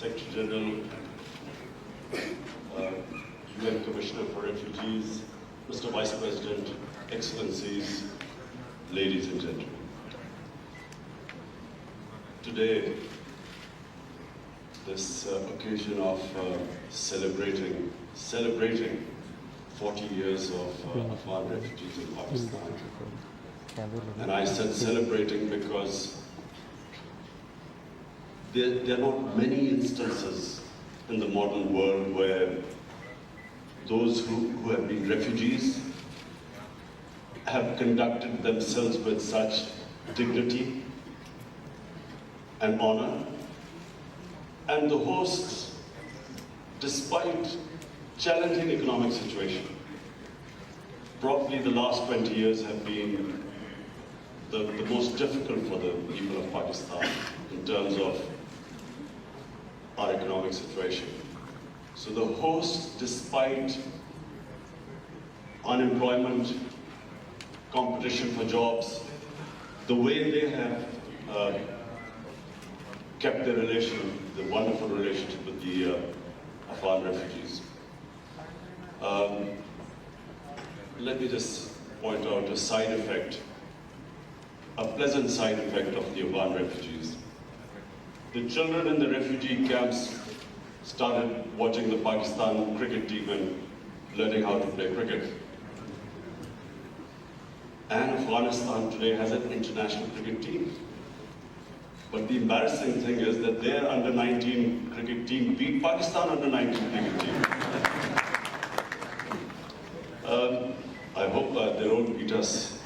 Secretary General, UN Commissioner for Refugees, Mr. Vice President, Excellencies, ladies and gentlemen. Today, this occasion of celebrating 40 years of Afghan refugees in Pakistan. And I said celebrating because there are not many instances in the modern world where those who have been refugees have conducted themselves with such dignity and honor. And the hosts, despite challenging economic situation, probably the last 20 years have been the most difficult for the people of Pakistan in terms of our economic situation. So the hosts, despite unemployment, competition for jobs, the way they have kept their the wonderful relationship with the Afghan refugees. Let me just point out a side effect, a pleasant side effect of the Afghan refugees. The children in the refugee camps started watching the Pakistan cricket team and learning how to play cricket. And Afghanistan today has an international cricket team. But the embarrassing thing is that their under-19 cricket team beat Pakistan under-19 cricket team. I hope they don't beat us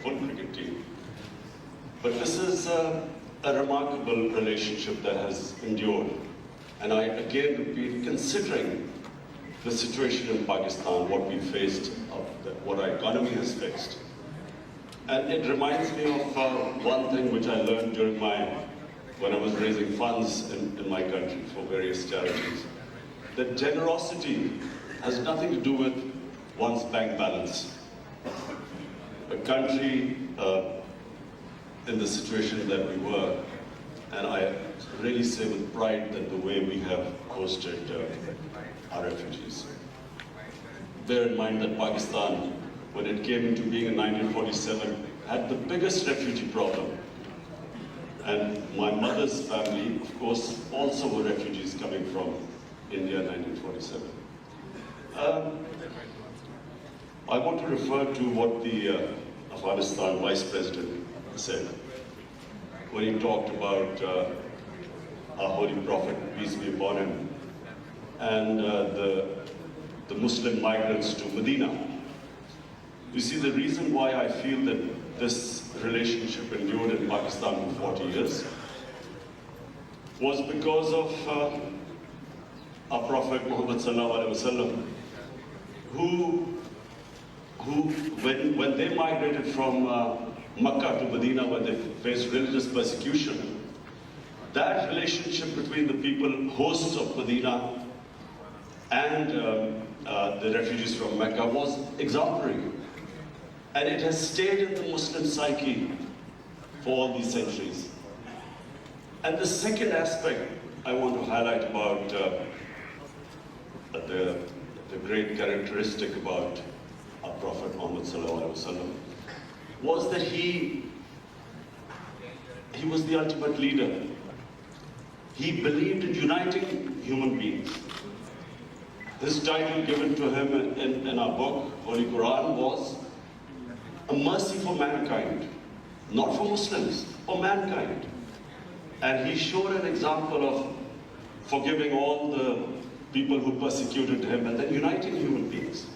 full cricket team. But this is a remarkable relationship that has endured. And I again repeat, considering the situation in Pakistan, what we faced, what our economy has faced. And it reminds me of one thing which I learned during when I was raising funds in my country for various charities. That generosity has nothing to do with one's bank balance. A country in the situation that we were, and I really say with pride that the way we have hosted our refugees. Bear in mind that Pakistan, when it came into being in 1947, had the biggest refugee problem. And my mother's family, of course, also were refugees coming from India in 1947. I want to refer to what the Afghanistan Vice President said when he talked about our Holy Prophet, peace be upon him, and the Muslim migrants to Medina. You see, the reason why I feel that this relationship endured in Pakistan for 40 years was because of our Prophet Muhammad sallallahu alaihi wasallam, who when they migrated from Makkah to Medina, when they faced religious persecution, that relationship between the people, hosts of Medina, and the refugees from Mecca was exemplary. And it has stayed in the Muslim psyche for all these centuries. And the second aspect I want to highlight about the great characteristic about our Prophet Muhammad sallallahu alaihi wasallam was that he was the ultimate leader. He believed in uniting human beings. His title given to him in our book, Holy Quran, was a mercy for mankind, not for Muslims, for mankind. And he showed an example of forgiving all the people who persecuted him and then uniting human beings.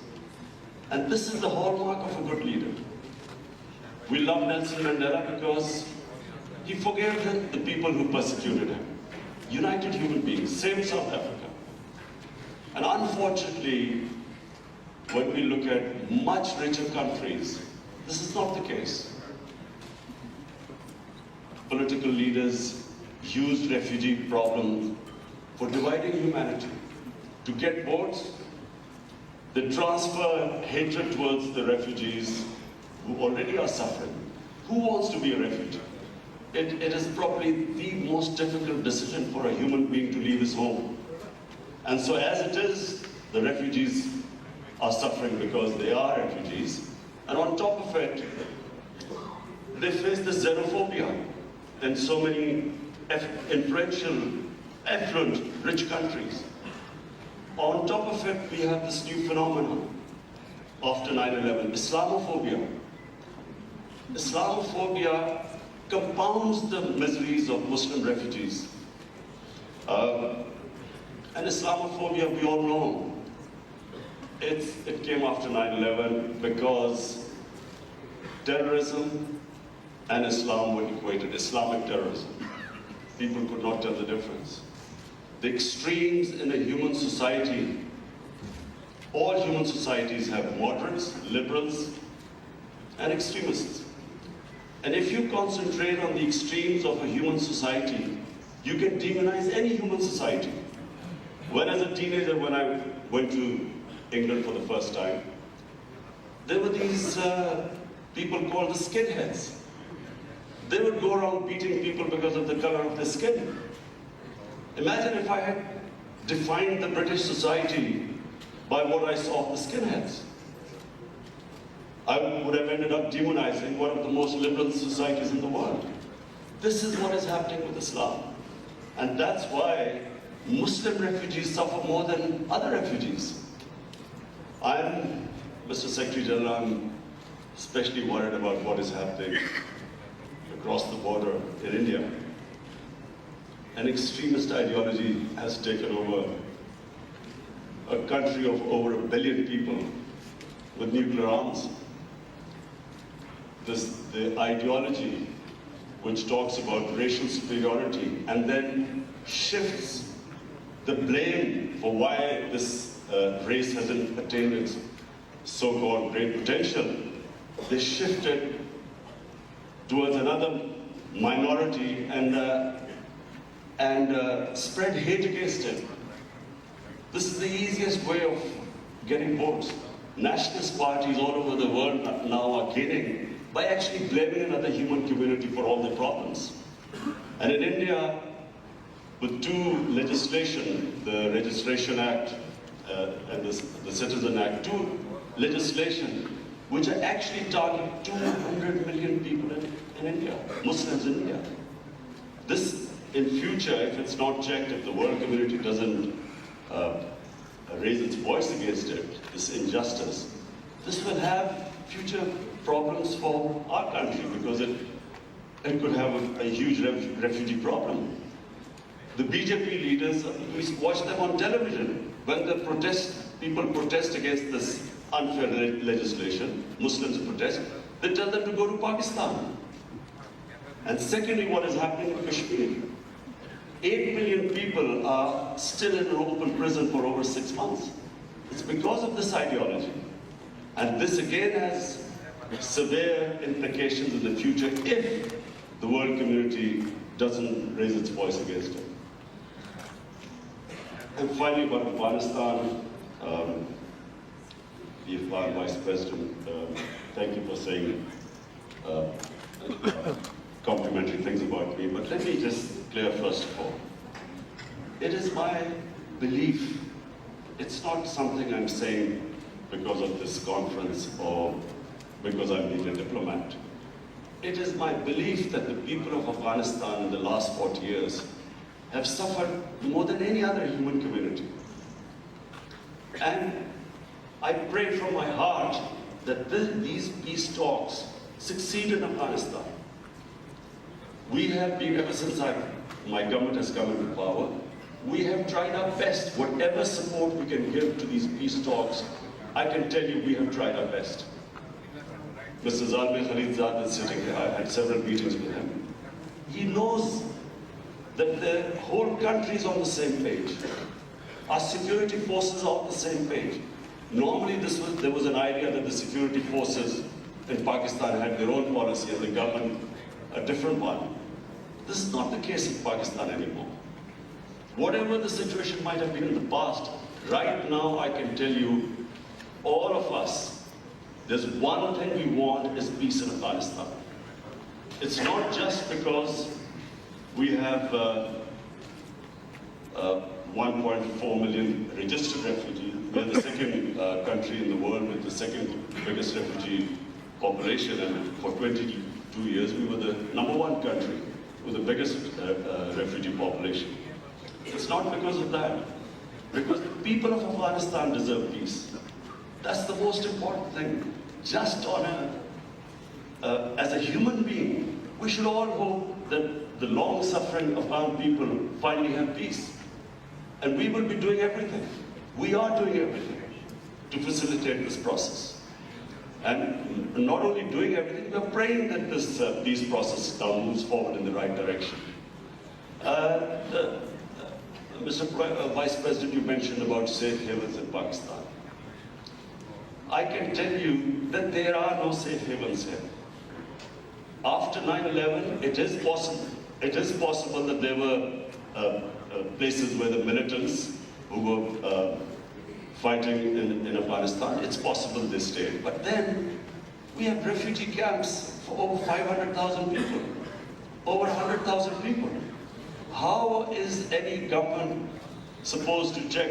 And this is the hallmark of a good leader. We love Nelson Mandela because he forgave the people who persecuted him, united human beings, saved South Africa. And unfortunately, when we look at much richer countries, this is not the case. Political leaders used refugee problem for dividing humanity. To get votes, they transfer hatred towards the refugees who already are suffering. Who wants to be a refugee? it is probably the most difficult decision for a human being to leave his home. And so as it is, the refugees are suffering because they are refugees. And on top of it, they face the xenophobia in so many influential, affluent, rich countries. On top of it, we have this new phenomenon after 9/11, Islamophobia. Islamophobia compounds the miseries of Muslim refugees. And Islamophobia, we all know, it came after 9/11 because terrorism and Islam were equated, Islamic terrorism. People could not tell the difference. The extremes in a human society, all human societies have moderates, liberals, and extremists. And if you concentrate on the extremes of a human society, you can demonize any human society. When as a teenager, when I went to England for the first time, there were these people called the skinheads. They would go around beating people because of the color of their skin. Imagine if I had defined the British society by what I saw of the skinheads. I would have ended up demonizing one of the most liberal societies in the world. This is what is happening with Islam. And that's why Muslim refugees suffer more than other refugees. Mr. Secretary General, I'm especially worried about what is happening across the border in India. An extremist ideology has taken over a country of over 1 billion people with nuclear arms. The ideology which talks about racial superiority and then shifts the blame for why this race hasn't attained its so-called great potential, they shifted towards another minority and spread hate against it. This is the easiest way of getting votes. Nationalist parties all over the world now are gaining by actually blaming another human community for all their problems. And in India, with two legislation, the Registration Act and the Citizen Act, two legislation which are actually targeting 200 million people in India, Muslims in India. This, in future, if it's not checked, if the world community doesn't raise its voice against it, this injustice, this will have future problems for our country because it could have a huge refugee problem. The BJP leaders, we watch them on television. When the people protest against this unfair legislation, Muslims protest, they tell them to go to Pakistan. And secondly, what is happening in Kashmir? 8 million people are still in an open prison for over 6 months. It's because of this ideology. And this again has severe implications in the future if the world community doesn't raise its voice against it. And finally, about Afghanistan, the Afghan Vice President, thank you for saying complimentary things about me, but let me just clear first of all. It is my belief, it's not something I'm saying because of this conference or because I'm being a diplomat. It is my belief that the people of Afghanistan in the last 40 years have suffered more than any other human community. And I pray from my heart that these peace talks succeed in Afghanistan. We have been, ever since my government has come into power, we have tried our best. Whatever support we can give to these peace talks, I can tell you we have tried our best. Mr. Zalmi Khalidzad is sitting here. I had several meetings with him. He knows that the whole country is on the same page. Our security forces are on the same page. Normally there was an idea that the security forces in Pakistan had their own policy and the government a different one. This is not the case in Pakistan anymore. Whatever the situation might have been in the past, right now I can tell you, all of us, there's one thing we want is peace in Afghanistan. It's not just because we have 1.4 million registered refugees. We're the second country in the world with the second biggest refugee population, and for 22 years we were the #1 country with the biggest refugee population. It's not because of that, because the people of Afghanistan deserve peace. That's the most important thing. Just on as a human being, we should all hope that the long-suffering Afghan people finally have peace. And we will be doing everything. We are doing everything to facilitate this process. And not only doing everything, we're praying that this peace process now moves forward in the right direction. Mr. Vice President, you mentioned about safe havens in Pakistan. I can tell you that there are no safe havens here. After 9/11, it is possible that there were places where the militants who were fighting in Afghanistan, it's possible they stayed. But then we have refugee camps for over 500,000 people, over 100,000 people. How is any government supposed to check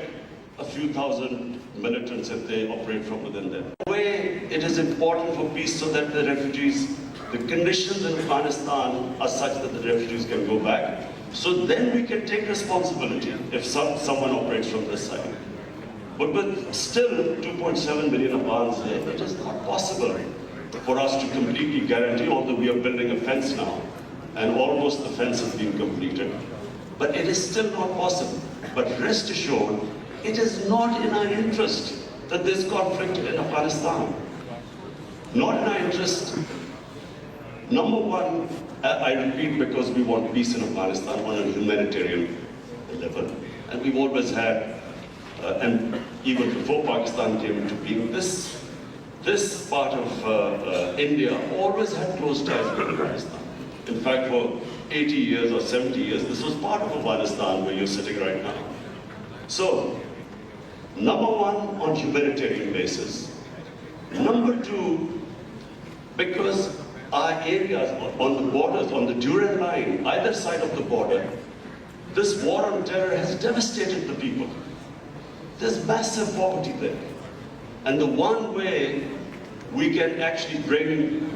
a few thousand militants if they operate from within them? In a way, it is important for peace so that the refugees, the conditions in Afghanistan are such that the refugees can go back. So then we can take responsibility if someone operates from this side. But with still 2.7 million Afghans there, it is not possible for us to completely guarantee, although we are building a fence now, and almost the fence has been completed. But it is still not possible. But rest assured, it is not in our interest that this conflict in Afghanistan. Not in our interest. Number one, I repeat, because we want peace in Afghanistan on a humanitarian level. And we've always had, and even before Pakistan came into being, this part of India always had close ties with Afghanistan. In fact, for 80 years or 70 years, this was part of Afghanistan where you're sitting right now. So, number one, on humanitarian basis. Number two, because our areas on the borders, on the Durand line, either side of the border, this war on terror has devastated the people. There's massive poverty there. And the one way we can actually bring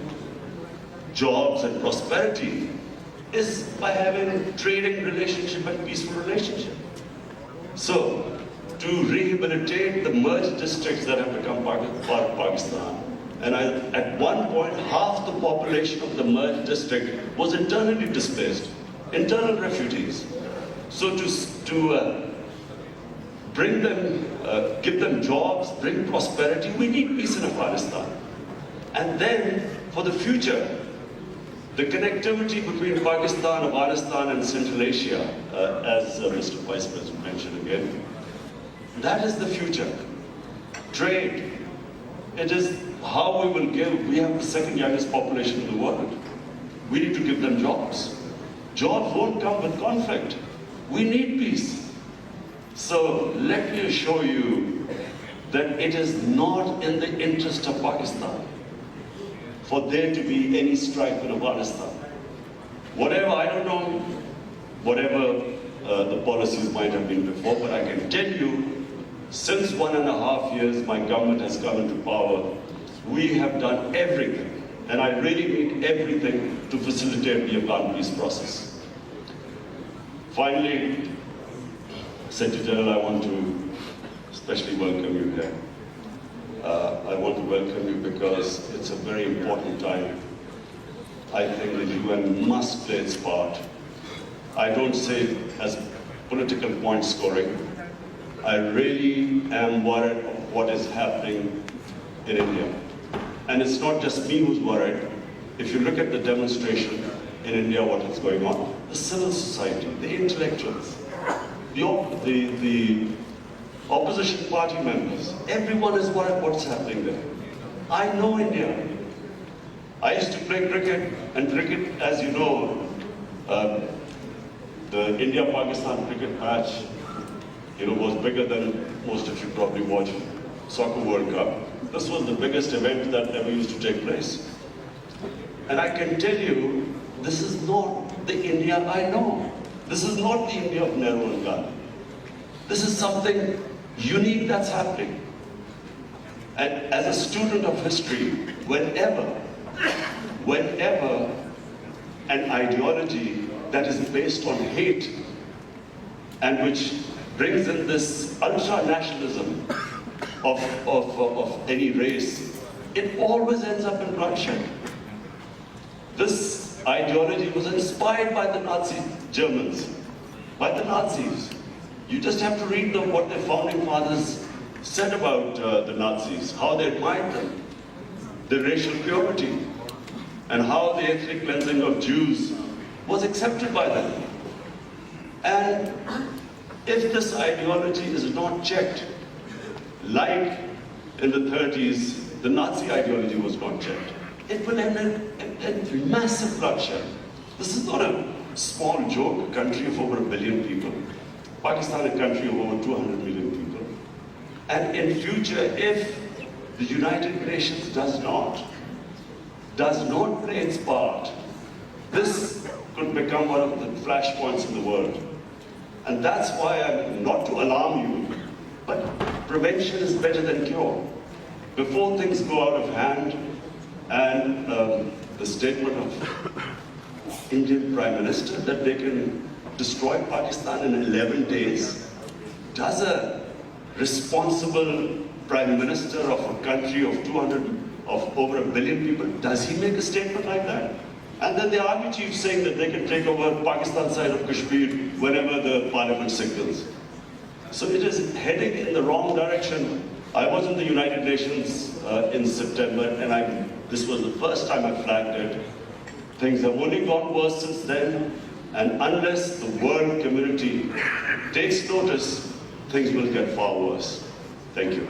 jobs and prosperity is by having trading relationship and peaceful relationship. So, to rehabilitate the merged districts that have become part of Pakistan, and at one point, half the population of the merged district was internally displaced, internal refugees. So to bring them, give them jobs, bring prosperity, we need peace in Afghanistan. And then, for the future, the connectivity between Pakistan, Afghanistan, and Central Asia, as Mr. Vice President mentioned again, that is the future. Trade. It is how we will give. We have the second youngest population in the world. We need to give them jobs. Jobs won't come with conflict. We need peace. So let me assure you that it is not in the interest of Pakistan for there to be any strife in Afghanistan. Whatever, I don't know, whatever the policies might have been before, but I can tell you, since 1.5 years my government has come into power, we have done everything, and I really mean everything, to facilitate the Afghan peace process. Finally, Secretary General, I want to especially welcome you here. I want to welcome you because it's a very important time. I think the UN must play its part. I don't say it as political point scoring. I really am worried of what is happening in India. And it's not just me who's worried. If you look at the demonstration in India, what is going on, the civil society, the intellectuals, the opposition party members, everyone is worried what's happening there. I know India. I used to play cricket, and cricket, as you know, the India-Pakistan cricket match, was bigger than most of you probably watch Soccer World Cup. This was the biggest event that ever used to take place. And I can tell you this is not the India I know. This is not the India of Nehru and Gandhi. This is something unique that's happening. And as a student of history, whenever an ideology that is based on hate and which brings in this ultra-nationalism of any race, it always ends up in bloodshed. This ideology was inspired by the Nazi Germans, by the Nazis. You just have to read what their founding fathers said about the Nazis, how they admired them, their racial purity, and how the ethnic cleansing of Jews was accepted by them. And if this ideology is not checked, like in the 30s, the Nazi ideology was not checked, it will end in massive bloodshed. This is not a small joke, a country of over 1 billion people. Pakistan, a country of over 200 million people. And in future, if the United Nations does not play its part, this could become one of the flashpoints in the world. And that's why I'm not to alarm you, but prevention is better than cure. Before things go out of hand, and the statement of Indian Prime Minister that they can destroy Pakistan in 11 days, does a responsible Prime Minister of a country of over 1 billion people, does he make a statement like that? And then the army chief saying that they can take over Pakistan side of Kashmir whenever the parliament signals. So it is heading in the wrong direction. I was in the United Nations in September, and this was the first time I flagged it. Things have only gone worse since then, and unless the world community takes notice, things will get far worse. Thank you.